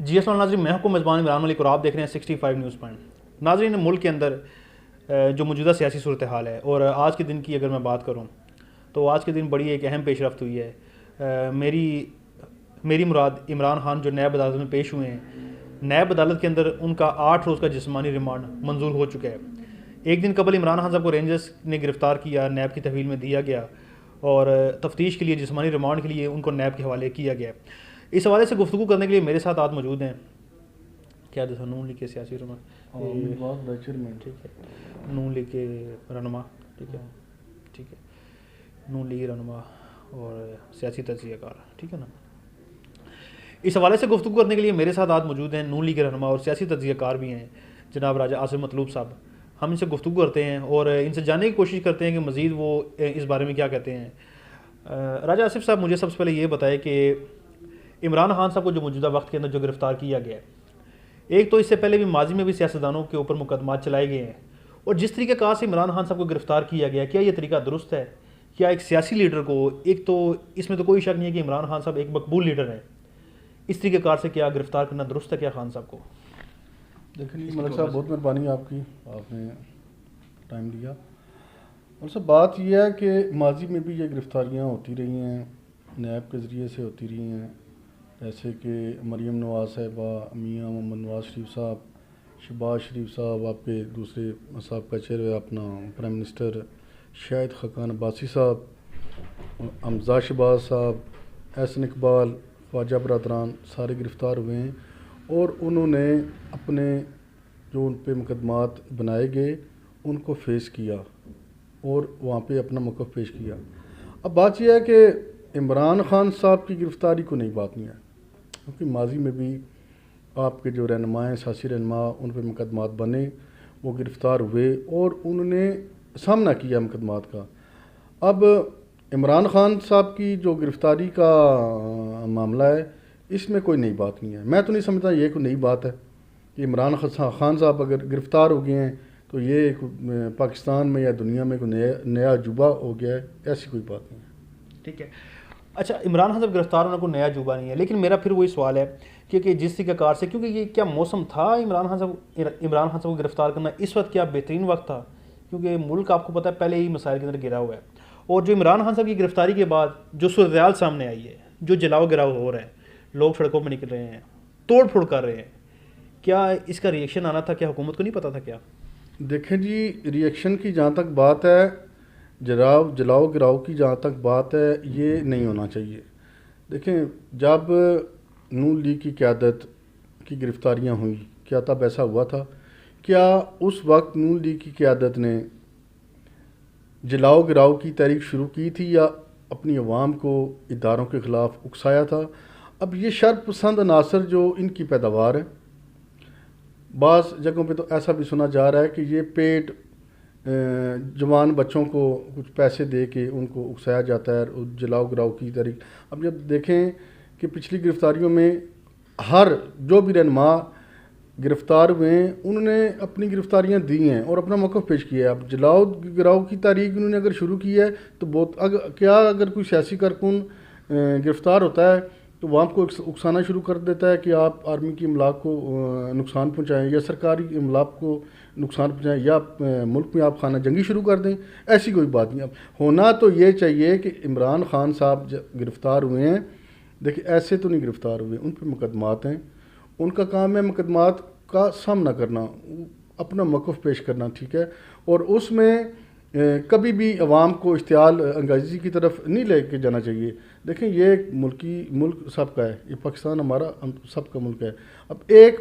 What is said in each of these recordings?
جی السلام ناظرین، میں حکم میزبان عمران ملک اور آپ دیکھ رہے ہیں 65 نیوز پوائنٹ۔ ناظرین، ملک کے اندر جو موجودہ سیاسی صورتحال ہے اور آج کے دن کی اگر میں بات کروں تو آج کے دن بڑی ایک اہم پیش رفت ہوئی ہے۔ میری مراد عمران خان جو نیب عدالت میں پیش ہوئے ہیں، نیب عدالت کے اندر ان کا 8 روز کا جسمانی ریمانڈ منظور ہو چکا ہے۔ ایک دن قبل عمران خان صاحب کو رینجرز نے گرفتار کیا، نیب کی تحویل میں دیا گیا اور تفتیش کے لیے جسمانی ریمانڈ کے لیے ان کو نیب کے حوالے کیا گیا۔ اس حوالے سے گفتگو کرنے کے لیے میرے ساتھ آج موجود ہیں کیا نون لیگ کے سیاسی رہنما، ٹھیک ہے، نون لیگ کے رہنما، ٹھیک ہے، نون لیگ رہنما اور سیاسی تجزیہ کار، ٹھیک ہے نا۔ اس حوالے سے گفتگو کرنے کے لیے میرے ساتھ آج موجود ہیں نون لیگ کے رہنما اور سیاسی تجزیہ کار بھی ہیں جناب راجہ آصف مطلوب صاحب۔ ہم ان سے گفتگو کرتے ہیں اور ان سے جاننے کی کوشش کرتے ہیں کہ مزید وہ اس بارے میں کیا کہتے ہیں۔ راجہ آصف صاحب، مجھے سب سے پہلے یہ بتائے کہ عمران خان صاحب کو جو موجودہ وقت کے اندر جو گرفتار کیا گیا ہے، ایک تو اس سے پہلے بھی ماضی میں بھی سیاستدانوں کے اوپر مقدمات چلائے گئے ہیں، اور جس طریقہ کار سے عمران خان صاحب کو گرفتار کیا گیا، کیا یہ طریقہ درست ہے؟ کیا ایک سیاسی لیڈر کو، ایک تو اس میں تو کوئی شک نہیں ہے کہ عمران خان صاحب ایک مقبول لیڈر ہیں، اس طریقہ کار سے کیا گرفتار کرنا درست ہے کیا خان صاحب کو؟ دیکھیں جی ملک صاحب، بہت مہربانی آپ کی، آپ نے ٹائم دیا۔ اور سب بات یہ ہے کہ ماضی میں بھی یہ گرفتاریاں ہوتی رہی ہیں، نیب کے ذریعے سے ہوتی رہی ہیں، جیسے کہ مریم نواز صاحبہ، میاں محمد نواز شریف صاحب، شہباز شریف صاحب، آپ کے دوسرے صاحب کا چہرے اپنا پرائم منسٹر شاہد خاقان عباسی صاحب، حمزہ شہباز صاحب، احسن اقبال، خواجہ برادران، سارے گرفتار ہوئے ہیں اور انہوں نے اپنے جو ان پہ مقدمات بنائے گئے ان کو فیس کیا اور وہاں پہ اپنا موقف پیش کیا۔ اب بات یہ ہے کہ عمران خان صاحب کی گرفتاری کو نئی بات نہیں ہے، کیونکہ ماضی میں بھی آپ کے جو رہنما ہیں، سیاسی رہنما، ان پہ مقدمات بنے، وہ گرفتار ہوئے اور انہوں نے سامنا کیا مقدمات کا۔ اب عمران خان صاحب کی جو گرفتاری کا معاملہ ہے، اس میں کوئی نئی بات نہیں ہے۔ میں تو نہیں سمجھتا یہ کوئی نئی بات ہے کہ عمران خان صاحب اگر گرفتار ہو گئے ہیں تو یہ پاکستان میں یا دنیا میں کوئی نیا عجوبہ ہو گیا ہے، ایسی کوئی بات نہیں ہے۔ ٹھیک ہے، اچھا، عمران خان صاحب گرفتار ہونا کوئی نیا عجوبہ نہیں ہے، لیکن میرا پھر وہی سوال ہے کہ جس طریقہ کار سے، کیونکہ یہ کیا موسم تھا عمران خان صاحب کو گرفتار کرنا اس وقت؟ کیا بہترین وقت تھا؟ کیونکہ ملک آپ کو پتہ ہے پہلے ہی مسائل کے اندر گرا ہوا ہے، اور جو عمران خان صاحب کی گرفتاری کے بعد جو صورتحال سامنے آئی ہے، جو جلاؤ گراؤ ہو رہا ہے، لوگ سڑکوں پہ نکل رہے ہیں، توڑ پھوڑ کر رہے ہیں، کیا اس کا ریئیکشن آنا تھا؟ کیا حکومت کو نہیں پتا تھا کیا؟ دیکھیں جی، ریئیکشن کی جہاں تک بات ہے، جلاؤ گراؤ کی جہاں تک بات ہے، یہ نہیں ہونا چاہیے۔ دیکھیں، جب نون لیگ کی قیادت کی گرفتاریاں ہوئیں، کیا تب ایسا ہوا تھا؟ کیا اس وقت نون لیگ کی قیادت نے جلاؤ گراؤ کی تحریک شروع کی تھی یا اپنی عوام کو اداروں کے خلاف اکسایا تھا؟ اب یہ شر پسند عناصر جو ان کی پیداوار ہے، بعض جگہوں پہ تو ایسا بھی سنا جا رہا ہے کہ یہ پیٹ جوان بچوں کو کچھ پیسے دے کے ان کو اکسایا جاتا ہے اور جلاؤ گراؤ کی تحریک۔ اب جب دیکھیں کہ پچھلی گرفتاریوں میں جو بھی رہنما گرفتار ہوئے ہیں، انہوں نے اپنی گرفتاریاں دی ہیں اور اپنا موقف پیش کیا ہے۔ اب جلاؤ گراؤ کی تحریک انہوں نے اگر شروع کی ہے تو اگر کوئی سیاسی کارکن گرفتار ہوتا ہے تو وہ آپ کو اکسانا شروع کر دیتا ہے کہ آپ آرمی کی املاک کو نقصان پہنچائیں یا سرکاری املاک کو نقصان پہنچائیں یا ملک میں آپ خانہ جنگی شروع کر دیں، ایسی کوئی بات نہیں۔ اب ہونا تو یہ چاہیے کہ عمران خان صاحب گرفتار ہوئے ہیں، دیکھیں ایسے تو نہیں گرفتار ہوئے، ان پہ مقدمات ہیں، ان کا کام ہے مقدمات کا سامنا کرنا، اپنا موقف پیش کرنا، ٹھیک ہے، اور اس میں کبھی بھی عوام کو اشتعال انگیزی کی طرف نہیں لے کے جانا چاہیے۔ دیکھیں، یہ ایک ملک سب کا ہے، یہ پاکستان ہمارا سب کا ملک ہے۔ اب ایک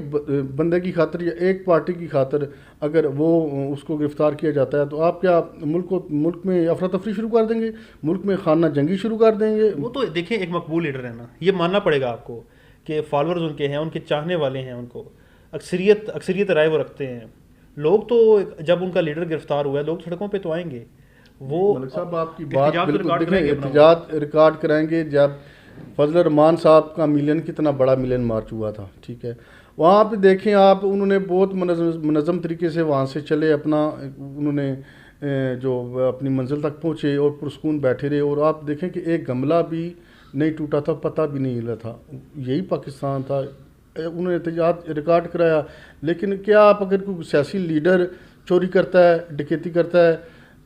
بندے کی خاطر یا ایک پارٹی کی خاطر اگر وہ اس کو گرفتار کیا جاتا ہے تو آپ کیا ملک میں افراتفری شروع کر دیں گے؟ ملک میں خانہ جنگی شروع کر دیں گے؟ وہ تو دیکھیں ایک مقبول لیڈر ہے نا، یہ ماننا پڑے گا آپ کو کہ فالورز ان کے ہیں، ان کے چاہنے والے ہیں، ان کو اکثریت رائے وہ رکھتے ہیں لوگ۔ تو جب ان کا لیڈر گرفتار ہوا ہے، لوگ سڑکوں پہ تو آئیں گے، وہ ملک صاحب آپ کی بات بالکل، دیکھیں احتجاج ریکارڈ کرائیں گے۔ جب فضل الرحمان صاحب کا ملین کتنا بڑا ملین مارچ ہوا تھا، ٹھیک ہے، وہاں پہ دیکھیں آپ، انہوں نے بہت منظم طریقے سے وہاں سے چلے، انہوں نے جو اپنی منزل تک پہنچے اور پرسکون بیٹھے رہے، اور آپ دیکھیں کہ ایک گملہ بھی نہیں ٹوٹا تھا، پتہ بھی نہیں ہلا تھا۔ یہی پاکستان تھا، انہوں نے احتجاج ریکارڈ کرایا. لیکن کیا آپ اگر کوئی سیاسی لیڈر چوری کرتا ہے, ڈکیتی کرتا ہے,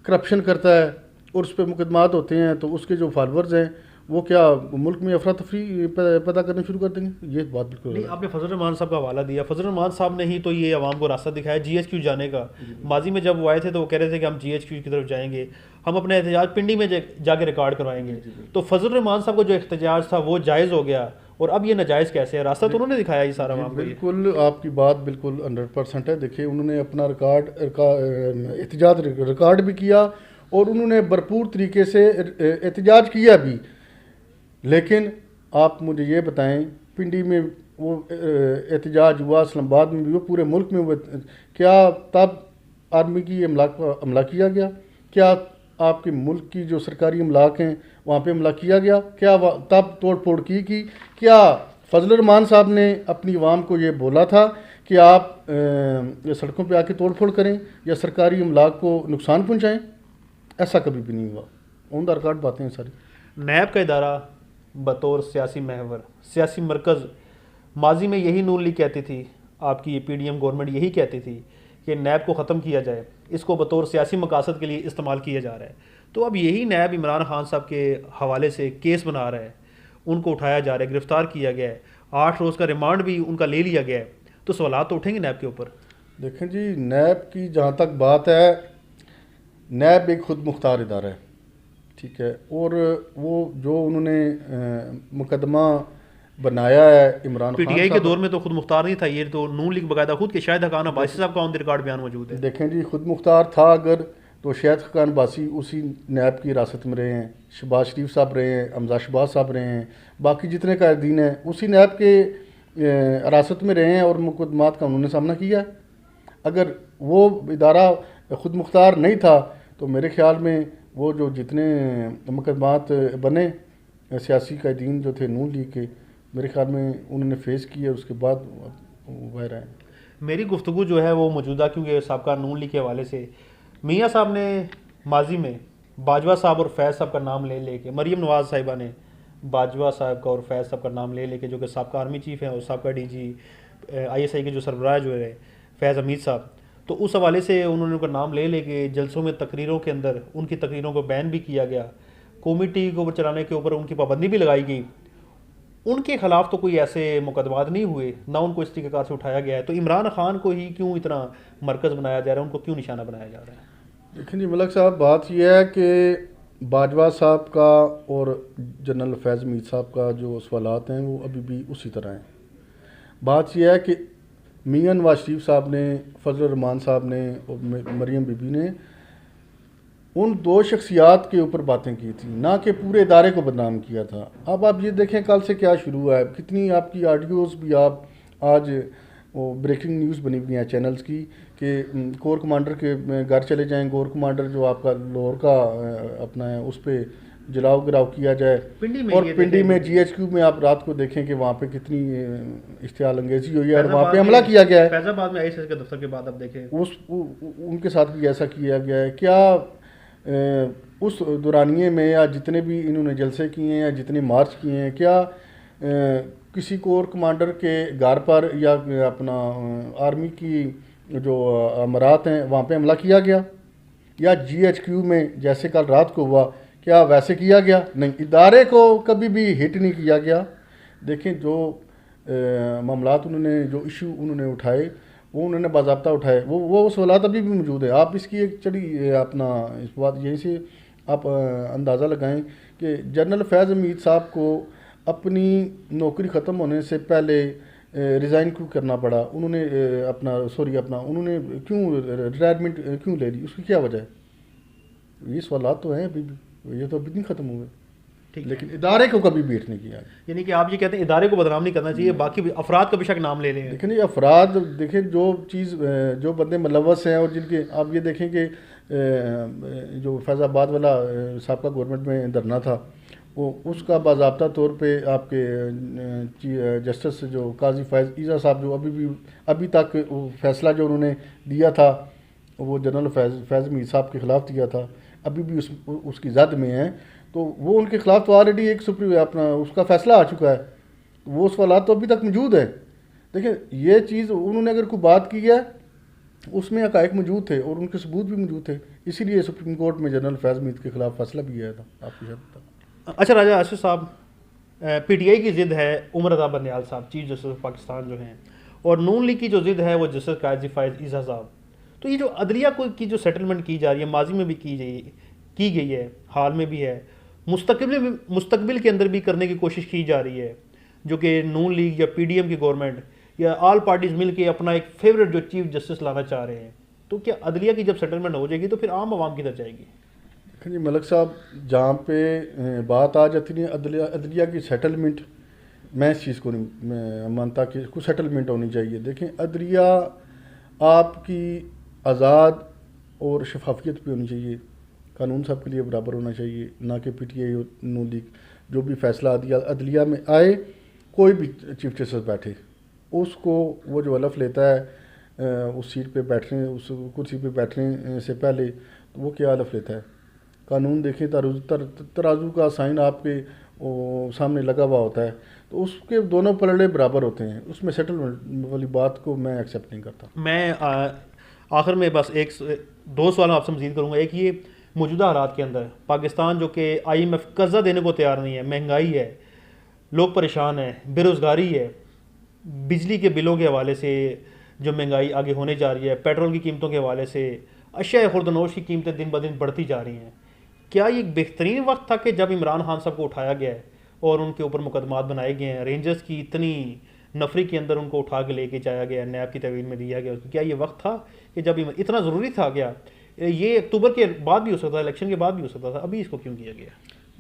کرپشن کرتا ہے اور اس پہ مقدمات ہوتے ہیں تو اس کے جو فالورز ہیں وہ کیا ملک میں افراتفری پیدا کرنا شروع کر دیں گے؟ یہ بات بالکل نہیں. آپ نے فضل الرحمان صاحب کا حوالہ دیا. فضل الرحمان صاحب نے ہی تو یہ عوام کو راستہ دکھایا جی ایچ کیو جانے کا. ماضی میں جب وہ آئے تھے تو وہ کہہ رہے تھے کہ ہم جی ایچ کیو کی طرف جائیں گے, ہم اپنا احتجاج پنڈی میں جا کے ریکارڈ کروائیں گے. تو فضل الرحمان صاحب کا جو احتجاج تھا وہ جائز ہو گیا, اور اب یہ ناجائز کیسے ہے؟ راستہ تو انہوں نے دکھایا یہ سارا عوام کو. بالکل آپ کی بات بالکل 100% ہے. دیکھیے انہوں نے اپنا احتجاج ریکارڈ بھی کیا اور انہوں نے بھرپور طریقے سے احتجاج کیا بھی. لیکن آپ مجھے یہ بتائیں پنڈی میں وہ احتجاج ہوا, اسلام آباد میں بھی ہوا, پورے ملک میں ہوا, کیا تب آرمی کی حملہ کیا گیا؟ کیا آپ کے ملک کی جو سرکاری املاک ہیں وہاں پہ حملہ کیا گیا؟ کیا تب توڑ پھوڑ کی؟ کیا فضل الرحمان صاحب نے اپنی عوام کو یہ بولا تھا کہ آپ سڑکوں پہ آ کے توڑ پھوڑ کریں یا سرکاری املاک کو نقصان پہنچائیں؟ ایسا کبھی بھی نہیں ہوا. آن دا ریکارڈ باتیں ہیں ساری. نیب کا ادارہ بطور سیاسی محور, سیاسی مرکز, ماضی میں یہی نون لیگ کہتی تھی, آپ کی پی ڈی ایم گورنمنٹ یہی کہتی تھی کہ نیب کو ختم کیا جائے, اس کو بطور سیاسی مقاصد کے لیے استعمال کیا جا رہا ہے. تو اب یہی نیب عمران خان صاحب کے حوالے سے کیس بنا رہا ہے, ان کو اٹھایا جا رہا ہے, گرفتار کیا گیا ہے, 8 روز کا ریمانڈ بھی ان کا لے لیا گیا ہے. تو سوالات تو اٹھیں گے نیب کے اوپر. دیکھیں جی, نیب کی جہاں تک بات ہے, نیب ایک خود مختار ادارہ ہے, ٹھیک ہے, اور وہ جو انہوں نے مقدمہ بنایا ہے عمران پی خان ٹی آئی کے صاحب, دور میں تو خود مختار نہیں تھا, یہ تو نون لیگ باقاعدہ خود کے شاہد حقان عباسی صاحب کا آن دی ریکارڈ بیان موجود ہے. دیکھیں جی, خود مختار تھا اگر تو شاہد حقان عباسی اسی نیب کی حراست میں رہے ہیں, شہباز شریف صاحب رہے ہیں, حمزہ شہباز صاحب رہے ہیں, باقی جتنے قائدین ہیں اسی نیب کے حراست میں رہے ہیں اور مقدمات کا انہوں نے سامنا کیا ہے. اگر وہ ادارہ خود مختار نہیں تھا تو میرے خیال میں وہ جو جتنے مقدمات بنے سیاسی قائدین جو تھے نون لیگ کے, میرے خیال میں انہوں نے فیس کیا, اس کے بعد باہر آئے. میری گفتگو جو ہے وہ موجودہ, کیونکہ سابقہ نون لیگ کے حوالے سے میاں صاحب نے ماضی میں باجوہ صاحب اور فیض صاحب کا نام لے کے, مریم نواز صاحبہ نے باجوہ صاحب کا اور فیض صاحب کا نام لے کے, جو کہ سابقہ آرمی چیف ہیں اور سابقہ D G I S I کے جو سربراہ جو ہے فیض حمید صاحب, تو اس حوالے سے انہوں نے ان کا نام لے کے جلسوں میں تقریروں کے اندر ان کی تقریروں کو بین بھی کیا گیا, قومی ٹی وی کو چلانے کے اوپر ان کی پابندی بھی لگائی گئی. ان کے خلاف تو کوئی ایسے مقدمات نہیں ہوئے, نہ ان کو اس طریقہ کار سے اٹھایا گیا ہے. تو عمران خان کو ہی کیوں اتنا مرکز بنایا جا رہا ہے, ان کو کیوں نشانہ بنایا جا رہا ہے؟ دیکھیں جی ملک صاحب, بات یہ ہے کہ باجوہ صاحب کا اور جنرل فیض حمید صاحب کا جو سوالات ہیں وہ ابھی بھی اسی طرح ہیں. بات یہ ہے کہ میاں نواز شریف صاحب نے, فضل الرحمان صاحب نے اور مریم بی بی نے ان 2 شخصیات کے اوپر باتیں کی تھیں, نہ کہ پورے ادارے کو بدنام کیا تھا. اب آپ یہ دیکھیں کل سے کیا شروع ہوا ہے, کتنی آپ کی آڈیوز بھی آپ آج وہ بریکنگ نیوز بنی ہوئی ہیں چینلز کی کہ کور کمانڈر کے گھر چلے جائیں, کور کمانڈر جو آپ کا لاہور کا اپنا ہے اس پہ جلاؤ گراؤ کیا جائے, اور پنڈی میں جی ایچ کیو میں آپ رات کو دیکھیں کہ وہاں پہ کتنی اشتعال انگیزی ہوئی ہے اور وہاں پہ حملہ کیا گیا ہے. فیض آباد میں آئی ایس ایس کے دفتر کے بعد آپ دیکھیں ان کے ساتھ بھی ایسا کیا گیا ہے. کیا اس دورانیے میں یا جتنے بھی انہوں نے جلسے کیے ہیں یا جتنے مارچ کیے ہیں, کیا کسی کور کمانڈر کے گھر پر یا اپنا آرمی کی جو امارات ہیں وہاں پہ حملہ کیا گیا, یا جی ایچ کیو میں جیسے کل رات کو ہوا کیا ویسے کیا گیا؟ نہیں, ادارے کو کبھی بھی ہٹ نہیں کیا گیا. دیکھیں جو معاملات انہوں نے, جو ایشو انہوں نے اٹھائے وہ انہوں نے باضابطہ اٹھائے, وہ سوالات ابھی بھی موجود ہے. آپ اس کی ایک چڑی اپنا اس بات یہیں سے آپ اندازہ لگائیں کہ جنرل فیض حمید صاحب کو اپنی نوکری ختم ہونے سے پہلے ریزائن کیوں کرنا پڑا, انہوں نے انہوں نے کیوں ریٹائرمنٹ کیوں لے لی, اس کی کیا وجہ ہے؟ یہ سوالات تو ہیں ابھی بھی, یہ تو ابھی نہیں ختم ہوئے. لیکن ادارے کو کبھی بیٹ نہیں کیا. یعنی کہ آپ یہ کہتے ہیں ادارے کو بدنام نہیں کرنا چاہیے, باقی افراد کا بے شک نام لے لیں. دیکھیں جی افراد, دیکھیں جو بندے ملوث ہیں اور جن کے آپ یہ دیکھیں کہ جو فیض آباد والا سابقہ گورنمنٹ میں دھرنا تھا, وہ اس کا باضابطہ طور پہ آپ کے جسٹس جو قاضی فائز عیسیٰ صاحب جو ابھی تک وہ فیصلہ جو انہوں نے دیا تھا وہ جنرل فیض حمید صاحب کے خلاف دیا تھا, ابھی بھی اس کی زد میں ہیں, تو وہ ان کے خلاف تو آلریڈی ایک اپنا اس کا فیصلہ آ چکا ہے. وہ سوالات تو ابھی تک موجود ہیں. دیکھیں یہ چیز انہوں نے اگر کوئی بات کی ہے اس میں حقائق موجود تھے اور ان کے ثبوت بھی موجود تھے، اسی لیے سپریم کورٹ میں جنرل فیض مید کے خلاف فیصلہ بھی آیا تھا آپ کی حد تک۔ اچھا راجہ آصف صاحب، پی ٹی آئی کی ضد ہے عمر رضا بندیال صاحب چیف جسٹس آف پاکستان جو ہیں، اور نون لیگ کی جو ضد ہے وہ جسٹس قائدی فائز عیسیٰ صاحب۔ تو یہ جو عدلیہ کی جو سیٹلمنٹ کی جا رہی ہے، ماضی میں بھی کی گئی ہے، حال میں بھی ہے، مستقبل کے اندر بھی کرنے کی کوشش کی جا رہی ہے، جو کہ نون لیگ یا پی ڈی ایم کی گورنمنٹ یا آل پارٹیز مل کے اپنا ایک فیوریٹ جو چیف جسٹس لانا چاہ رہے ہیں، تو کیا عدلیہ کی جب سیٹلمنٹ ہو جائے گی تو پھر عام عوام کدھر جائے گی؟ جی ملک صاحب، جہاں پہ بات آ جاتی ہے عدلیہ کی سیٹلمنٹ، میں اس چیز کو نہیں مانتا کہ کوئی سیٹلمنٹ ہونی چاہیے۔ دیکھیں عدلیہ آپ کی آزاد اور شفافیت پہ ہونی چاہیے، قانون سب کے لیے برابر ہونا چاہیے، نہ کہ پی ٹی آئی اور نون لیگ جو بھی فیصلہ عدلیہ میں آئے، کوئی بھی چیف جسٹس بیٹھے اس کو وہ جو حلف لیتا ہے اس سیٹ پہ بیٹھنے، اس کرسی پہ بیٹھنے سے پہلے، تو وہ کیا حلف لیتا ہے؟ قانون دیکھیں، ترازو کا سائن آپ کے سامنے لگا ہوا ہوتا ہے، تو اس کے دونوں پلڑے برابر ہوتے ہیں، اس میں سیٹلمنٹ والی بات کو میں ایکسیپٹ نہیں کرتا۔ میں آخر میں بس دو سوال آپ سے مزید کروں گا۔ ایک یہ موجودہ حالات کے اندر پاکستان جو کہ آئی ایم ایف قرضہ دینے کو تیار نہیں ہے، مہنگائی ہے، لوگ پریشان ہیں، بے روزگاری ہے، بجلی کے بلوں کے حوالے سے جو مہنگائی آگے ہونے جا رہی ہے، پیٹرول کی قیمتوں کے حوالے سے اشیاء خوردنوش کی قیمتیں دن بدن بڑھتی جا رہی ہیں، کیا یہ بہترین وقت تھا کہ جب عمران خان صاحب کو اٹھایا گیا ہے اور ان کے اوپر مقدمات بنائے گئے ہیں، رینجرز کی اتنی نفری کے اندر ان کو اٹھا کے لے کے جایا گیا، نیب کی تحویل میں دیا گیا، کیا یہ وقت تھا کہ جب اتنا ضروری تھا؟ کیا یہ اکتوبر کے بعد بھی ہو سکتا تھا، الیکشن کے بعد بھی ہو سکتا تھا، ابھی اس کو کیوں کیا گیا؟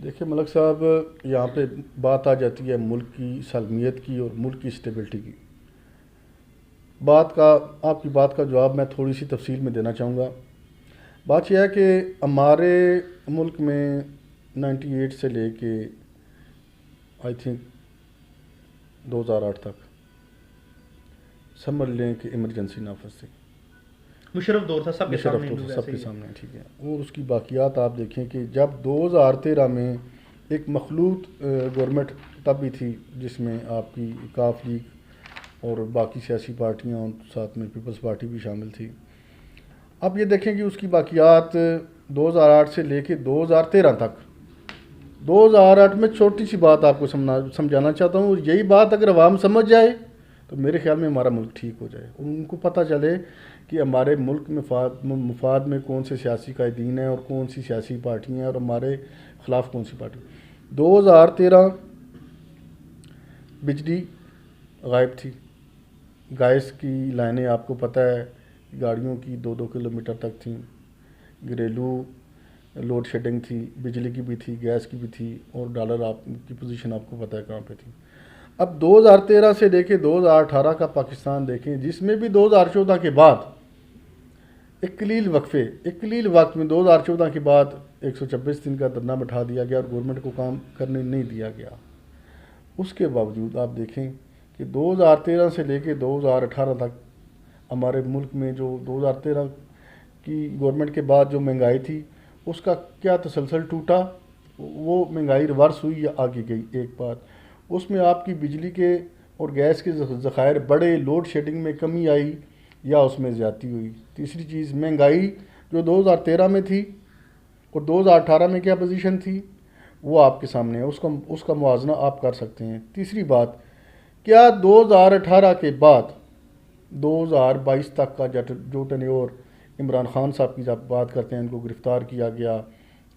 دیکھیں ملک صاحب، یہاں پہ بات آ جاتی ہے ملک کی سالمیت کی اور ملک کی اسٹیبلٹی کی۔ آپ کی بات کا جواب میں تھوڑی سی تفصیل میں دینا چاہوں گا۔ بات یہ ہے کہ ہمارے ملک میں 98 سے لے کے آئی تھنک 2008 تک سمجھ لیں کہ ایمرجنسی نافذ تھی، مشرف دور تھا، سب کے سامنے سب کے سامنے، ٹھیک ہے۔ اور اس کی باقیات آپ دیکھیں کہ جب 2013 میں ایک مخلوط گورنمنٹ تب بھی تھی جس میں آپ کی کاف لیگ اور باقی سیاسی پارٹیاں اور ساتھ میں پیپلز پارٹی بھی شامل تھی۔ اب یہ دیکھیں کہ اس کی باقیات 2008 سے لے کے 2013 تک، 2008 میں چھوٹی سی بات آپ کو سمجھانا چاہتا ہوں، یہی بات اگر عوام سمجھ جائے تو میرے خیال میں ہمارا ملک ٹھیک ہو جائے، ان کو پتہ چلے کہ ہمارے ملک میں مفاد میں کون سے سیاسی قائدین ہیں اور کون سی سیاسی پارٹیاں ہیں اور ہمارے خلاف کون سی پارٹی۔ 2013 بجلی غائب تھی، گیس کی لائنیں آپ کو پتہ ہے گاڑیوں کی 2-2 کلومیٹر تک تھیں، گھریلو لوڈ شیڈنگ تھی، بجلی کی بھی تھی، گیس کی بھی تھی، اور ڈالر آپ کی پوزیشن آپ کو پتہ ہے کہاں پہ تھی۔ اب 2013 سے لے کے 2018 کا پاکستان دیکھیں، جس میں بھی 2014 کے بعد ایک قلیل وقت میں 2014 کے بعد 126 دن کا دھرنا بٹھا دیا گیا اور گورنمنٹ کو کام کرنے نہیں دیا گیا۔ اس کے باوجود آپ دیکھیں کہ 2013 سے لے کے 2018 تک ہمارے ملک میں جو 2013 کی گورنمنٹ کے بعد جو مہنگائی تھی اس کا کیا تسلسل ٹوٹا، وہ مہنگائی ریورس ہوئی یا آگے گئی؟ ایک بات اس میں آپ کی بجلی کے اور گیس کے ذخائر بڑے، لوڈ شیڈنگ میں کمی آئی یا اس میں زیادتی ہوئی؟ تیسری چیز، مہنگائی جو 2013 میں تھی اور 2018 میں کیا پوزیشن تھی وہ آپ کے سامنے ہے، اس کا موازنہ آپ کر سکتے ہیں۔ تیسری بات، کیا 2018 کے بعد 2022 تک کا جو ٹینیور عمران خان صاحب کی جب بات کرتے ہیں ان کو گرفتار کیا گیا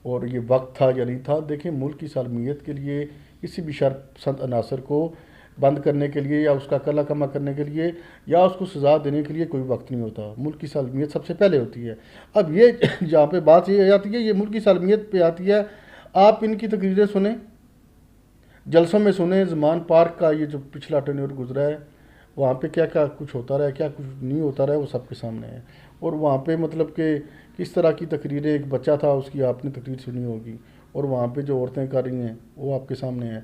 اور یہ وقت تھا یا نہیں تھا؟ دیکھیں ملک کی سالمیت کے لیے کسی بھی شر پسند عناصر کو بند کرنے کے لیے یا اس کا کلا کما کرنے کے لیے یا اس کو سزا دینے کے لیے کوئی وقت نہیں ہوتا، ملک کی سالمیت سب سے پہلے ہوتی ہے۔ اب یہ جہاں پہ بات یہ آتی ہے، یہ ملک کی سالمیت پہ آتی ہے، آپ ان کی تقریریں سنیں، جلسوں میں سنیں، زمان پارک کا یہ جو پچھلا ٹینیور گزرا ہے وہاں پہ کیا کیا کچھ ہوتا رہا ہے، کیا کچھ نہیں ہوتا رہا ہے، وہ سب کے سامنے ہے۔ اور وہاں پہ مطلب کہ کس طرح کی تقریریں، ایک بچہ تھا اس کی آپ نے تقریر سنی ہوگی، اور وہاں پہ جو عورتیں کر رہی ہیں وہ آپ کے سامنے ہیں۔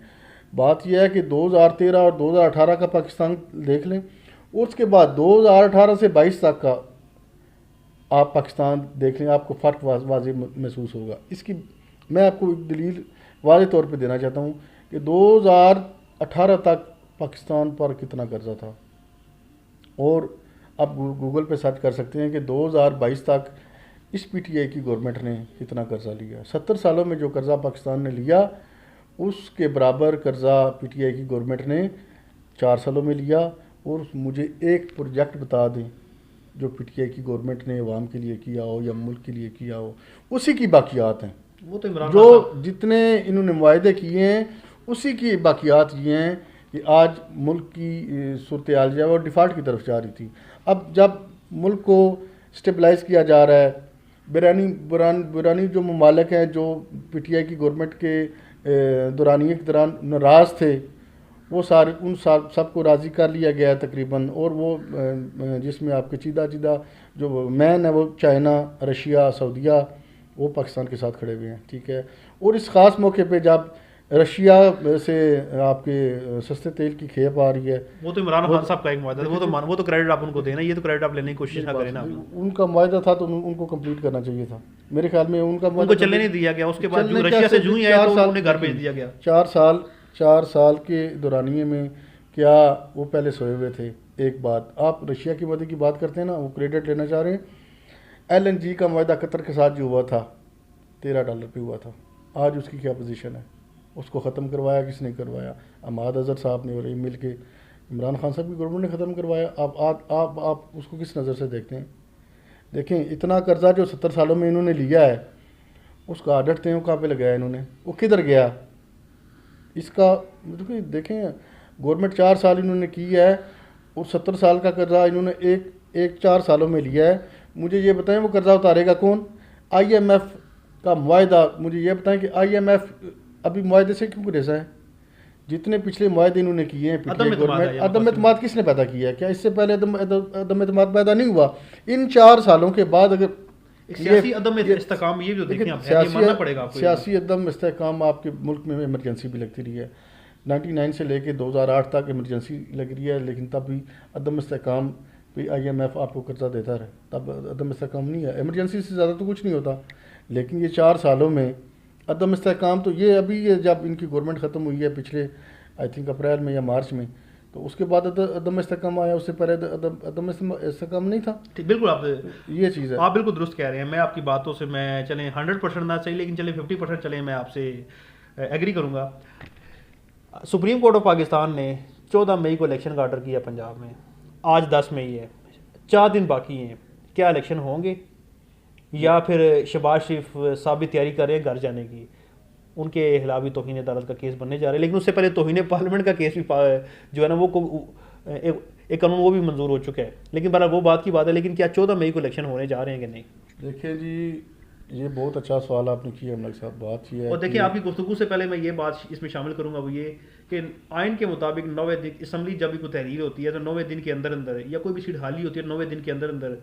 بات یہ ہے کہ 2013 اور 2018 کا پاکستان دیکھ لیں، اور اس کے بعد 2018 سے 22 تک کا آپ پاکستان دیکھ لیں، آپ کو فرق واضح محسوس ہوگا۔ اس کی میں آپ کو ایک دلیل واضح طور پہ دینا چاہتا ہوں کہ 2018 تک پاکستان پر کتنا قرضہ تھا، اور آپ گوگل پہ سرچ کر سکتے ہیں کہ 2022 تک اس پی ٹی آئی کی گورنمنٹ نے کتنا قرضہ لیا. 70 سالوں میں جو قرضہ پاکستان نے لیا اس کے برابر قرضہ پی ٹی آئی کی گورنمنٹ نے 4 سالوں میں لیا. اور مجھے ایک پروجیکٹ بتا دیں جو پی ٹی آئی کی گورنمنٹ نے عوام کے لیے کیا ہو یا ملک کے لیے کیا ہو. اسی کی باقیات ہیں. وہ تو عمران جو جتنے انہوں نے معاہدے کیے ہیں اسی کی باقیات یہ ہیں کہ آج ملک کی صورتحال جو ہے وہ ڈیفالٹ کی طرف جا رہی تھی. اب جب ملک کو اسٹیبلائز کیا جا رہا ہے، برانی جو ممالک ہیں جو پی ٹی آئی کی گورنمنٹ کے دورانیے کے دوران ناراض تھے وہ سارے ان سب کو راضی کر لیا گیا ہے تقریباً. اور وہ جس میں آپ کے چیدہ جو مین ہے وہ چائنا، رشیا، سعودیہ، وہ پاکستان کے ساتھ کھڑے ہوئے ہیں. ٹھیک ہے. اور اس خاص موقع پہ جب رشیا سے آپ کے سستے تیل کی کھیپ آ رہی ہے، وہ تو عمران خان صاحب کا ایک معاہدہ تھا. وہ تو کریڈٹ آپ ان کو دینا، یہ تو کریڈٹ آپ لینے کی کوشش نہ کریں نا. ان کا معاہدہ تھا تو ان کو کمپلیٹ کرنا چاہیے تھا. میرے خیال میں ان کو چلنے نہیں دیا گیا. اس کے بعد رشیا سے جو ہی آیا تو انہیں گھر بھیج دیا گیا. 4 سال کے دورانیے میں کیا وہ پہلے سوئے ہوئے تھے. ایک بات آپ رشیا کی معاہدے کی بات کرتے ہیں نا، وہ کریڈٹ لینا چاہ رہے ہیں. ایل این جی کا معاہدہ قطر کے ساتھ جو ہوا تھا $13 پہ ہوا تھا. آج اس کی کیا پوزیشن ہے؟ اس کو ختم کروایا کس نے کروایا؟ احمد اظہر صاحب نے اور یہ مل کے عمران خان صاحب کی گورنمنٹ نے ختم کروایا. آپ اس کو کس نظر سے دیکھتے ہیں؟ دیکھیں اتنا قرضہ جو 70 سالوں میں انہوں نے لیا ہے اس کا آڈٹ تھے وہ کہاں پہ لگایا انہوں نے، وہ کدھر گیا؟ اس کا دیکھیں گورنمنٹ 4 سال انہوں نے کی ہے اور 70 سال کا قرضہ انہوں نے ایک 4 سالوں میں لیا ہے. مجھے یہ بتائیں وہ قرضہ اتارے گا کون؟ آئی ایم ایف کا معاہدہ. مجھے یہ بتائیں کہ آئی ایم ایف ابھی معاہدے سے کیوں گریزا ہے؟ جتنے پچھلے معاہدے انہوں نے کیے ہیں عدم اعتماد کس نے پیدا کیا ہے؟ کیا اس سے پہلے عدم اعتماد پیدا نہیں ہوا؟ ان 4 سالوں کے بعد اگر سیاسی عدم استحکام، یہ جو دیکھیں آپ ماننا پڑے گا، سیاسی عدم استحکام آپ کے ملک میں ایمرجنسی بھی لگتی رہی ہے. 99 سے لے کے 2008 تک ایمرجنسی لگ رہی ہے، لیکن تب بھی عدم استحکام پہ آئی ایم ایف آپ کو قرضہ دیتا رہے. تب عدم استحکام نہیں ہے. ایمرجنسی سے زیادہ تو کچھ نہیں ہوتا. لیکن یہ 4 سالوں میں عدم استحکام تو یہ ابھی جب ان کی گورنمنٹ ختم ہوئی ہے پچھلے آئی تھنک اپریل میں یا مارچ میں، تو اس کے بعد عدم استحکام آیا. اس سے پہلے عدم استحکام نہیں تھا. بالکل آپ یہ چیز ہے. آپ بالکل درست کہہ رہے ہیں. میں آپ کی باتوں سے میں چلیں 100% نہ چاہیے لیکن چلیں 50% چلیں میں آپ سے ایگری کروں گا. سپریم کورٹ آف پاکستان نے 14 مئی کو الیکشن کا آرڈر کیا پنجاب میں. آج 10 مئی ہے، 4 دن باقی ہیں. کیا الیکشن ہوں گے یا پھر شہباز شریف صاحب بھی تیاری کر رہے ہیں گھر جانے کی؟ ان کے خلاف بھی توہین عدالت کا کیس بننے جا رہے ہیں، لیکن اس سے پہلے توہین پارلیمنٹ کا کیس بھی جو ہے نا وہ ایک قانون وہ بھی منظور ہو چکا ہے. لیکن برحال وہ بات کی بات ہے. لیکن کیا 14 مئی کو الیکشن ہونے جا رہے ہیں کہ نہیں؟ دیکھیں جی یہ بہت اچھا سوال آپ نے کیا ملک صاحب. بات یہ ہے اور دیکھیں آپ کی گفتگو سے پہلے میں یہ بات اس میں شامل کروں گا، وہ یہ کہ آئین کے مطابق 90 دن اسمبلی جب بھی کوئی تحریر ہوتی ہے تو 90 دن کے اندر اندر یا کوئی بھی سیٹ خالی ہوتی ہے 90 دن کے اندر اندر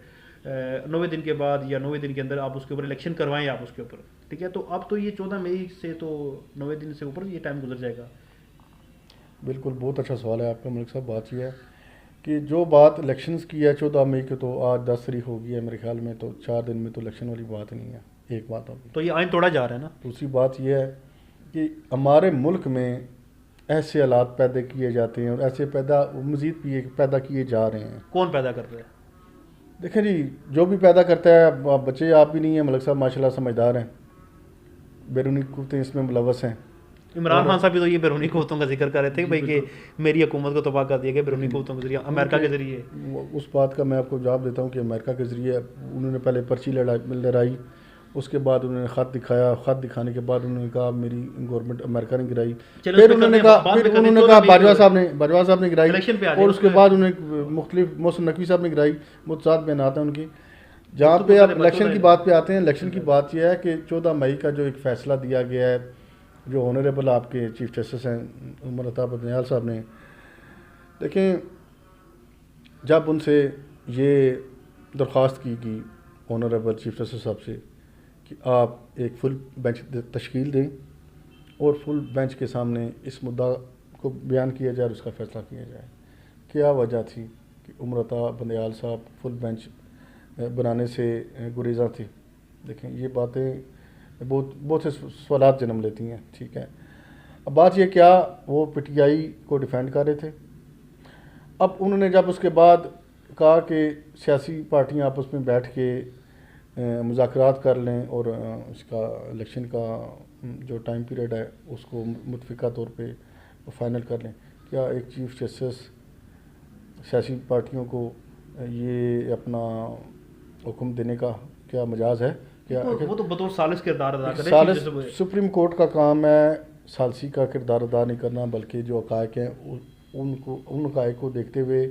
90 دن کے بعد یا 90 دن کے اندر آپ اس کے اوپر الیکشن کروائیں آپ اس کے اوپر. ٹھیک ہے. تو اب تو یہ 14 مئی سے تو 90 دن سے اوپر یہ ٹائم گزر جائے گا. بالکل بہت اچھا سوال ہے آپ کا ملک صاحب. بات یہ ہے کہ جو بات الیکشنز کی ہے 14 مئی کو، تو آج 10 تاریخ ہو گئی ہے میرے خیال میں، تو 4 دن میں تو الیکشن والی بات نہیں ہے. ایک بات ہوگی تو یہ آئین توڑا جا رہا ہے نا. دوسری بات یہ ہے کہ ہمارے ملک میں ایسے حالات پیدا کیے جاتے ہیں اور ایسے مزید پیدا کیے جا رہے ہیں. کون پیدا کرتا ہے؟ دیکھیں جی جو بھی پیدا کرتا ہے، بچے آپ بھی نہیں ہیں ملک صاحب، ماشاءاللہ سمجھدار ہیں، بیرونی قوتیں اس میں ملوث ہیں. عمران خان صاحب بھی تو یہ بیرونی قوتوں کا ذکر کر رہے تھے بھائی کہ میری حکومت کو تباہ کر دیا گیا بیرونی قوتوں کے ذریعے، امریکہ کے ذریعے. اس بات کا میں آپ کو جواب دیتا ہوں کہ امریکہ کے ذریعے انہوں نے پہلے پرچی لڑائی، اس کے بعد انہوں نے خط دکھایا، خط دکھانے کے بعد انہوں نے کہا میری گورنمنٹ امریکہ نے گرائی. پھر انہوں نے کہا باجوہ صاحب نے گرائی، اور اس کے بعد انہوں نے مختلف محسن نقوی صاحب نے گرائی. متضاد بیانات ہیں ان کی. جہاں پہ آپ الیکشن کی بات پہ آتے ہیں، الیکشن کی بات یہ ہے کہ 14 مئی کا جو ایک فیصلہ دیا گیا ہے، جو آنریبل آپ کے چیف جسٹس ہیں عمر عطا بندیال صاحب نے، دیکھیں جب ان سے یہ درخواست کی گئی آنریبل چیف جسٹس صاحب سے کہ آپ ایک فل بینچ تشکیل دیں اور فل بینچ کے سامنے اس مدعا کو بیان کیا جائے اور اس کا فیصلہ کیا جائے، کیا وجہ تھی کہ عمر عطا بندیال صاحب فل بینچ بنانے سے گریزاں تھی؟ دیکھیں یہ باتیں بہت سے سوالات جنم لیتی ہیں. ٹھیک ہے. اب بات یہ کیا وہ پی ٹی آئی کو ڈیفینڈ کر رہے تھے. اب انہوں نے جب اس کے بعد کہا کہ سیاسی پارٹیاں آپس میں بیٹھ کے مذاکرات کر لیں اور اس کا الیکشن کا جو ٹائم پیریڈ ہے اس کو متفقہ طور پہ فائنل کر لیں. کیا ایک چیف جسٹس سیاسی پارٹیوں کو یہ اپنا حکم دینے کا کیا مجاز ہے؟ کیا وہ تو بطور ثالث کردار ادا کرے. ثالث سپریم کورٹ کا کام ہے ثالثی کا کردار ادا نہیں کرنا، بلکہ جو حقائق ہیں ان حقائق کو دیکھتے ہوئے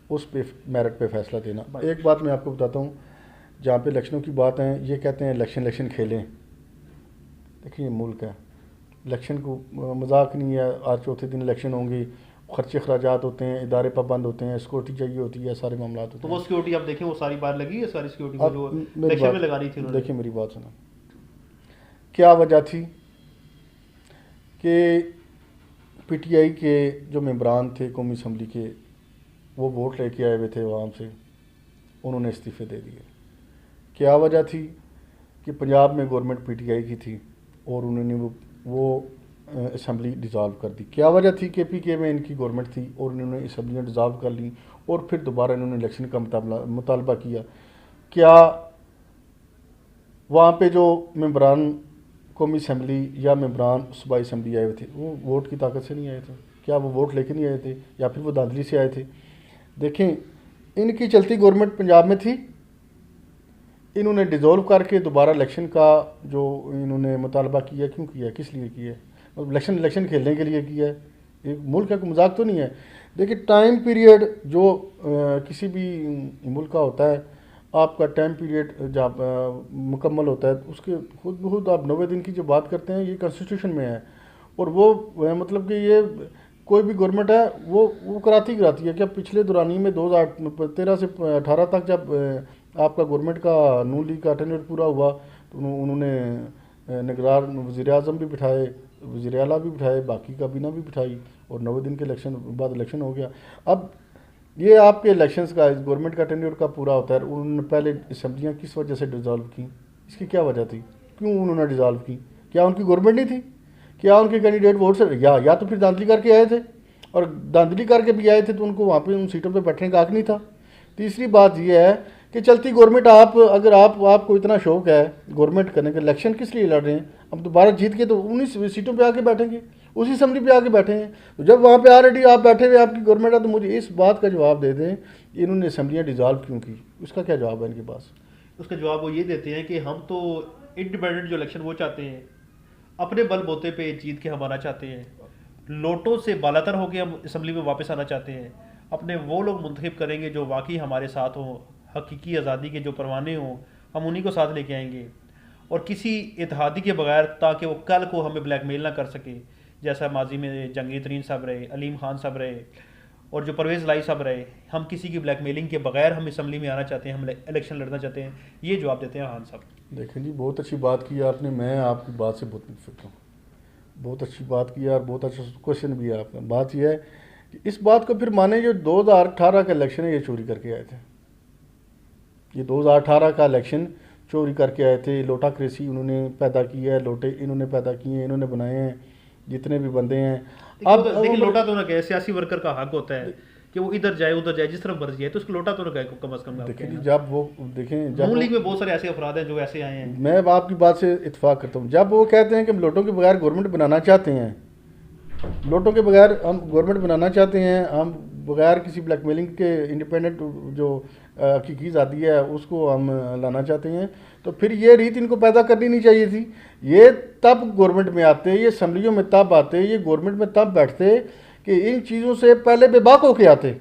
اس پہ میرٹ پہ فیصلہ دینا. ایک بات میں آپ کو بتاتا ہوں، جہاں پہ الیکشنوں کی بات ہے، یہ کہتے ہیں الیکشن کھیلیں. دیکھیں یہ ملک ہے، الیکشن کو مذاق نہیں ہے. آج چوتھے دن الیکشن ہوں گی، خرچے اخراجات ہوتے ہیں، ادارے پابند ہوتے ہیں، سیکورٹی چاہیے ہوتی ہے، سارے معاملات ہوتے ہیں. تو وہ سیکورٹی آپ دیکھیں، وہ ساری بار لگی ہے، ساری سیکورٹی کو جو الیکشن میں لگا رہی تھی. دیکھیں میری بات سنا، کیا وجہ تھی کہ پی ٹی آئی کے جو ممبران تھے قومی اسمبلی کے، وہ ووٹ لے کے آئے ہوئے تھے عوام سے، انہوں نے استعفے دے دیے. کیا وجہ تھی کہ پنجاب میں گورنمنٹ پی ٹی آئی کی تھی اور انہوں نے وہ اسمبلی ڈیزالو کر دی. کیا وجہ تھی کہ پی کے میں ان کی گورنمنٹ تھی اور انہوں نے اسمبلیاں ڈیزالو کر لی اور پھر دوبارہ انہوں نے الیکشن کا مطالبہ کیا. کیا وہاں پہ جو ممبران قومی اسمبلی یا ممبران صوبائی اسمبلی آئے ہوئے تھے وہ ووٹ کی طاقت سے نہیں آئے تھے؟ کیا وہ ووٹ لے کے نہیں آئے تھے یا پھر وہ دھاندلی سے آئے تھے؟ دیکھیں ان کی چلتی گورنمنٹ پنجاب میں تھی، انہوں نے ڈیزولو کر کے دوبارہ الیکشن کا جو انہوں نے مطالبہ کیا، کیوں کیا، کس لیے کیا ہے؟ الیکشن کھیلنے کے لیے کیا ہے. ایک ملک کا کوئی مذاق تو نہیں ہے. دیکھیں ٹائم پیریڈ جو کسی بھی ملک کا ہوتا ہے، آپ کا ٹائم پیریڈ جب مکمل ہوتا ہے اس کے خود بخود آپ 90 دن کی جو بات کرتے ہیں، یہ کانسٹیٹیوشن میں ہے. اور وہ مطلب کہ یہ کوئی بھی گورنمنٹ ہے وہ کراتی ہے. کہ پچھلے دورانی میں 2013 سے 18 تک جب آپ کا گورنمنٹ کا نون لیگ کا ٹینیور پورا ہوا تو انہوں نے نگران وزیر اعظم بھی بٹھائے، وزیر اعلیٰ بھی بٹھائے، باقی کابینہ بھی بٹھائی اور 90 دن کے الیکشن بعد الیکشن ہو گیا. اب یہ آپ کے الیکشنز کا گورنمنٹ کا ٹینیور کا پورا ہوتا ہے. انہوں نے پہلے اسمبلیاں کس وجہ سے ڈیزالو کی؟ اس کی کیا وجہ تھی؟ کیوں انہوں نے ڈیزالو کی؟ کیا ان کی گورنمنٹ نہیں تھی؟ کیا ان کے کینڈیڈیٹ ووٹ سے یا تو پھر دھاندلی کر کے آئے تھے، اور دھاندلی کر کے بھی آئے تھے تو ان کو وہاں پہ ان سیٹوں پہ بیٹھنے کا حق نہیں تھا. تیسری بات یہ ہے کہ چلتی گورنمنٹ اگر آپ کو اتنا شوق ہے گورنمنٹ کرنے کا، الیکشن کس لیے لڑ رہے ہیں؟ اب دوبارہ جیت کے تو انہی سیٹوں پہ آ کے بیٹھیں گے، اسی اسمبلی پہ آ کے بیٹھے ہیں. تو جب وہاں پہ آلریڈی آپ بیٹھے ہوئے آپ کی گورنمنٹ ہے تو مجھے اس بات کا جواب دے دیں انہوں نے اسمبلیاں ڈیزالو کیوں کی؟ اس کا کیا جواب ہے ان کے پاس؟ اس کا جواب وہ یہ دیتے ہیں کہ ہم تو انڈیپینڈنٹ جو الیکشن وہ چاہتے ہیں، اپنے بل بوتے پہ جیت کے ہم آنا چاہتے ہیں، لوٹوں سے بالاتر ہو کے ہم اسمبلی میں واپس آنا چاہتے ہیں. اپنے وہ لوگ منتخب کریں گے جو واقعی ہمارے ساتھ ہوں، حقیقی آزادی کے جو پروانے ہوں، ہم انہی کو ساتھ لے کے آئیں گے، اور کسی اتحادی کے بغیر، تاکہ وہ کل کو ہمیں بلیک میل نہ کر سکے، جیسا ماضی میں جنگی ترین صاحب رہے، علیم خان صاحب رہے اور جو پرویز لائی صاحب رہے. ہم کسی کی بلیک میلنگ کے بغیر ہم اسمبلی میں آنا چاہتے ہیں، ہم الیکشن لڑنا چاہتے ہیں. یہ جواب دیتے ہیں خان صاحب. دیکھیں جی بہت اچھی بات کی آپ نے، میں آپ کی بات سے بہت متفق ہوں. بہت اچھی بات کی اور بہت اچھا کوشچن بھی ہے آپ کا. بات یہ ہے کہ اس بات کو پھر مانیں جو 2018 کا الیکشن ہے یہ چوری کر کے آئے تھے. یہ 2018 کا الیکشن چوری کر کے آئے تھے. لوٹا کریسی انہوں نے پیدا کی ہے، لوٹے انہوں نے پیدا کیے ہیں، انہوں نے بنائے ہیں جتنے بھی بندے ہیں. اب دیکھیں لوٹا تو نہ کہے، سیاسی ورکر کا حق ہوتا ہے کہ وہ ادھر جائے ادھر جائے، جس طرف مرضی ہے، تو اس کو لوٹا تو نہ کہے کم از کم. دیکھیں جب وہ دیکھیں نون لیگ میں بہت سارے ایسے افراد ہیں جو ایسے آئے ہیں. میں آپ کی بات سے اتفاق کرتا ہوں. جب وہ کہتے ہیں کہ ہم لوٹوں کے بغیر گورنمنٹ بنانا چاہتے ہیں، لوٹوں کے بغیر ہم گورنمنٹ بنانا چاہتے ہیں، ہم بغیر کسی بلیک میلنگ کے انڈیپینڈنٹ جو حقیقی آزادی ہے اس کو ہم لانا چاہتے ہیں، تو پھر یہ ریت ان کو پیدا کرنی نہیں چاہیے تھی. یہ تب گورنمنٹ میں آتے، یہ اسمبلیوں میں تب آتے، یہ گورنمنٹ میں تب بیٹھتے کہ ان چیزوں سے پہلے بے باک ہو کے آتے.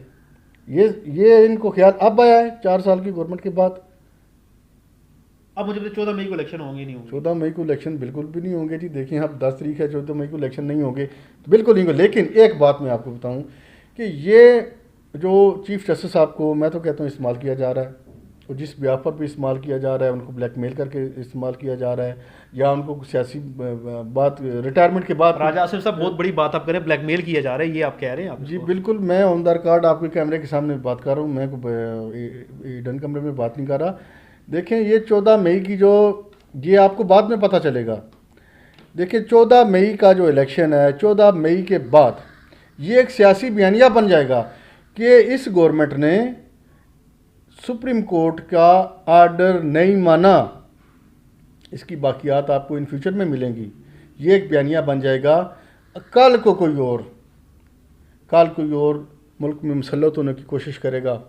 یہ ان کو خیال اب آیا ہے 4 سال کی گورنمنٹ کے بعد. اب مجھے 14 مئی کو الیکشن ہوں گے نہیں ہوں گے؟ 14 مئی کو الیکشن بالکل بھی نہیں ہوں گے جی. دیکھیں اب 10 تاریخ ہے، 14 مئی کو الیکشن نہیں ہوں گے تو بالکل نہیں ہوں گے. لیکن ایک بات میں آپ کو بتاؤں کہ یہ جو چیف جسٹس صاحب کو میں تو کہتا ہوں استعمال کیا جا رہا ہے، اور جس بیاف پر بھی استعمال کیا جا رہا ہے، ان کو بلیک میل کر کے استعمال کیا جا رہا ہے، یا ان کو سیاسی بات ریٹائرمنٹ کے بعد. راجہ آصف صاحب بہت بڑی بات آپ کہہ رہے ہیں، بلیک میل کیا جا رہا ہے، یہ آپ کہہ رہے ہیں؟ آپ جی بالکل، میں آن دا ریکارڈ آپ کے کیمرے کے سامنے بات کر رہا ہوں، میں ڈن کمرے میں بات نہیں کر رہا. دیکھیں یہ 14 مئی کی جو یہ آپ کو بعد میں پتہ چلے گا. دیکھیں 14 مئی کا جو الیکشن ہے، 14 مئی کے بعد یہ ایک سیاسی بیانیہ بن جائے گا کہ اس گورنمنٹ نے سپریم کورٹ کا آرڈر نہیں مانا، اس کی باقیات آپ کو ان فیوچر میں ملیں گی. یہ ایک بیانیہ بن جائے گا. کل کو کوئی اور ملک میں مسلط ہونے کی کوشش کرے گا،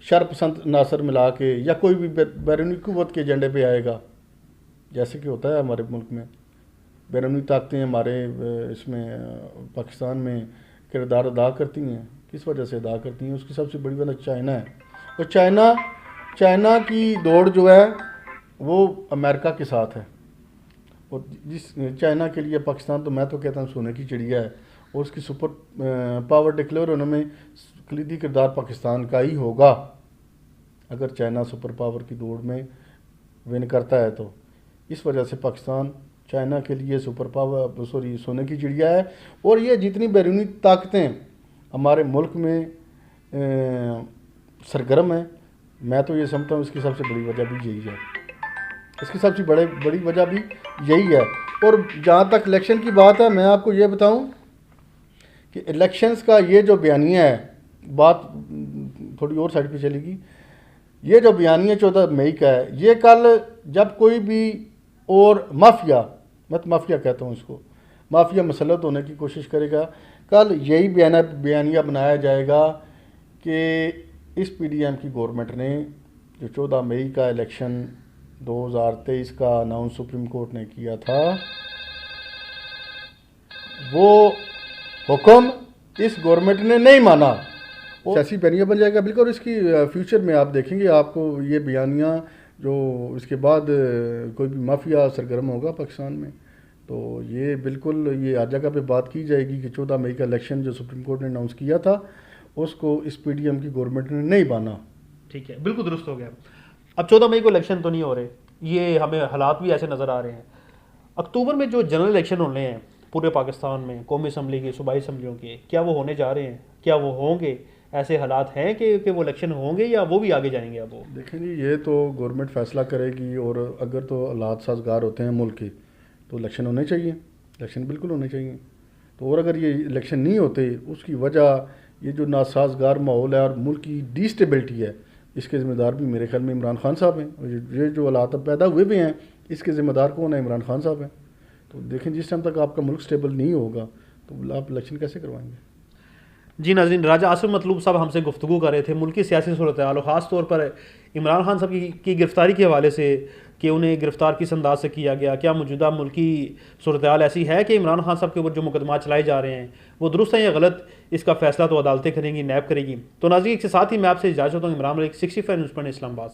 شر پسند عناصر ملا کے، یا کوئی بھی بیرونی قوت کے ایجنڈے پہ آئے گا، جیسے کہ ہوتا ہے ہمارے ملک میں. بیرونی طاقتیں ہمارے اس میں پاکستان میں کردار ادا کرتی ہیں. کس وجہ سے ادا کرتی ہیں؟ اس کی سب سے بڑی وجہ چائنا ہے. اور چائنا کی دوڑ جو ہے وہ امریکہ کے ساتھ ہے. اور جس چائنا کے لیے پاکستان تو میں تو کہتا ہوں سونے کی چڑیا ہے، اور اس کی سپر پاور ڈکلیئر ہونے میں کلیدی کردار پاکستان کا ہی ہوگا اگر چائنا سپر پاور کی دوڑ میں ون کرتا ہے. تو اس وجہ سے پاکستان چائنا کے لیے سونے کی چڑیا ہے. اور یہ جتنی بیرونی طاقتیں ہمارے ملک میں سرگرم ہیں، میں تو یہ سمجھتا ہوں اس کی سب سے بڑی وجہ بھی یہی ہے. اس کی سب سے بڑی وجہ بھی یہی ہے. اور جہاں تک الیکشن کی بات ہے، میں آپ کو یہ بتاؤں کہ الیکشنز کا یہ جو بیانیہ ہے، بات تھوڑی اور سائڈ پہ چلے گی. یہ جو بیانیہ 14 مئی کا ہے، یہ کل جب کوئی بھی اور مافیا، میں تو مافیا کہتا ہوں اس کو، مافیا مسلط ہونے کی کوشش کرے گا، کل یہی بیانیہ بنایا جائے گا کہ اس پی ڈی ایم کی گورنمنٹ نے جو 14 مئی کا الیکشن 2023 کا اناؤنس سپریم کورٹ نے کیا تھا، وہ حکم اس گورنمنٹ نے نہیں مانا. سیاسی بیانیہ بن جائے گا بالکل. اور اس کی فیوچر میں آپ دیکھیں گے، آپ کو یہ بیانیہ جو اس کے بعد کوئی بھی مافیا سرگرم ہوگا پاکستان میں، تو یہ بالکل یہ ہر جگہ پہ بات کی جائے گی کہ 14 مئی کا الیکشن جو سپریم کورٹ نے اناؤنس کیا تھا اس کو اس پی ڈی ایم کی گورنمنٹ نے نہیں مانا. ٹھیک ہے، بالکل درست ہو گیا. اب 14 مئی کو الیکشن تو نہیں ہو رہے، یہ ہمیں حالات بھی ایسے نظر آ رہے ہیں. اکتوبر میں جو جنرل الیکشن ہونے ہیں پورے پاکستان میں، قومی اسمبلی کے، صوبائی اسمبلیوں کے، کیا وہ ہونے جا رہے ہیں؟ کیا وہ ہوں گے؟ ایسے حالات ہیں کہ وہ الیکشن ہوں گے یا وہ بھی آگے جائیں گے؟ اب وہ دیکھیں جی، یہ تو گورنمنٹ فیصلہ کرے گی. اور اگر تو حالات سازگار ہوتے ہیں ملک کے تو الیکشن ہونے چاہیے، الیکشن بالکل ہونے چاہیے. تو اور اگر یہ الیکشن نہیں ہوتے، اس کی وجہ یہ جو ناسازگار ماحول ہے اور ملک کی ڈی اسٹیبلٹی ہے، اس کے ذمہ دار بھی میرے خیال میں عمران خان صاحب ہیں. اور یہ جو حالات اب پیدا ہوئے بھی ہیں، اس کے ذمہ دار کون ہے؟ عمران خان صاحب ہیں. تو دیکھیں جس ٹائم تک آپ کا ملک اسٹیبل نہیں ہوگا تو آپ الیکشن کیسے کروائیں گے؟ جی ناظرین، راجہ عاصم مطلوب صاحب ہم سے گفتگو کر رہے تھے ملکی سیاسی صورتحال، اور خاص طور پر عمران خان صاحب کی گرفتاری کے حوالے سے کہ انہیں گرفتار کس انداز سے کیا گیا. کیا موجودہ ملکی صورتحال ایسی ہے کہ عمران خان صاحب کے اوپر جو مقدمات چلائے جا رہے ہیں وہ درست ہیں یا غلط؟ اس کا فیصلہ تو عدالتیں کریں گی، نیب کرے گی. تو ناظرین، اس کے ساتھ ہی میں آپ سے اجازت چاہتا ہوں. عمران ملک، 65 نیوز پوائنٹ، اسلام آباد.